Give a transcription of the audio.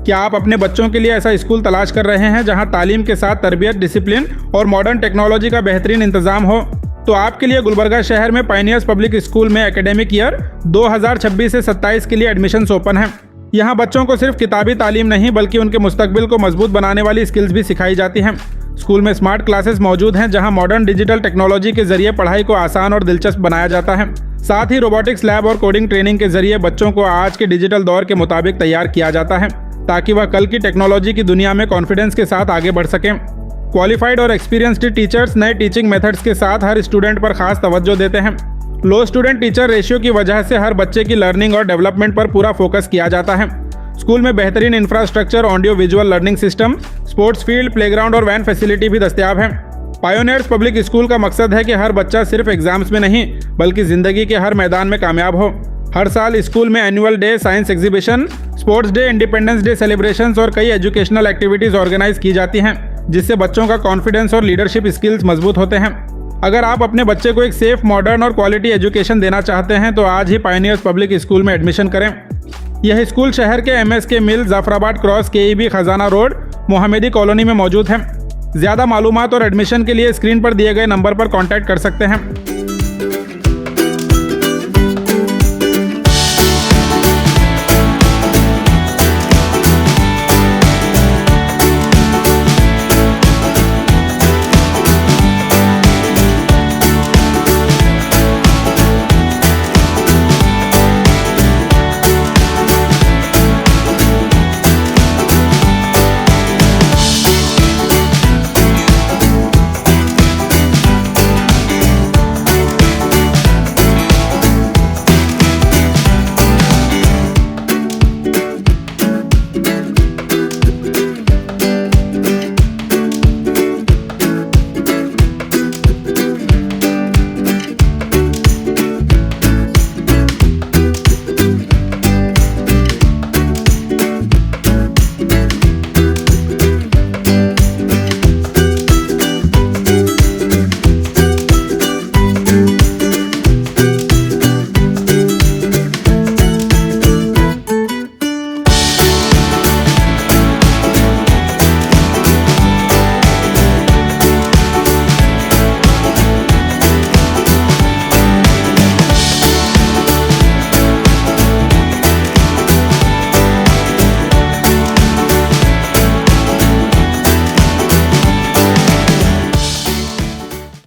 क्या आप अपने बच्चों के लिए ऐसा स्कूल तलाश कर रहे हैं जहां तालीम के साथ तरबियत, डिसिप्लिन और मॉडर्न टेक्नोलॉजी का बेहतरीन इंतजाम हो? तो आपके लिए गुलबर्गा शहर में पायनियर्स पब्लिक स्कूल में एकेडमिक ईयर 2026 से 27 के लिए एडमिशन्स ओपन हैं। यहाँ बच्चों को सिर्फ किताबी तालीम नहीं बल्कि उनके मुस्तकबिल को मजबूत बनाने वाली स्किल्स भी सिखाई जाती हैं। स्कूल में स्मार्ट क्लासेस मौजूद हैं जहां मॉडर्न डिजिटल टेक्नोलॉजी के जरिए पढ़ाई को आसान और दिलचस्प बनाया जाता है। साथ ही रोबोटिक्स लैब और कोडिंग ट्रेनिंग के जरिए बच्चों को आज के डिजिटल दौर के मुताबिक तैयार किया जाता है ताकि वह कल की टेक्नोलॉजी की दुनिया में कॉन्फिडेंस के साथ आगे बढ़ सकें। क्वालिफाइड और एक्सपीरियंस्ड टीचर्स नए टीचिंग मेथड्स के साथ हर स्टूडेंट पर खास तवज्जो देते हैं। लो स्टूडेंट टीचर रेशियो की वजह से हर बच्चे की लर्निंग और डेवलपमेंट पर पूरा फोकस किया जाता है। स्कूल में बेहतरीन infrastructure, audio visual learning system, sports field, playground और वैन फैसिलिटी भी दस्तयाब है। पायोनियर्स पब्लिक स्कूल का मकसद है कि हर बच्चा सिर्फ एग्जाम्स में नहीं बल्कि जिंदगी के हर मैदान में कामयाब हो। हर साल स्कूल में annual day, science exhibition, sports day, independence day celebrations और कई एजुकेशनल एक्टिविटीज ऑर्गेनाइज की जाती हैं जिससे बच्चों का कॉन्फिडेंस और लीडरशिप स्किल्स मजबूत होते हैं। अगर आप अपने बच्चे को एक सेफ, मॉडर्न और क्वालिटी एजुकेशन देना चाहते हैं तो आज ही पायनियर्स पब्लिक स्कूल में एडमिशन करें। यह स्कूल शहर के MSK मिल, जाफराबाद क्रॉस, KEB खजाना रोड, मोहम्मदी कॉलोनी में मौजूद है। ज़्यादा मालूमात और एडमिशन के लिए स्क्रीन पर दिए गए नंबर पर कॉन्टैक्ट कर सकते हैं।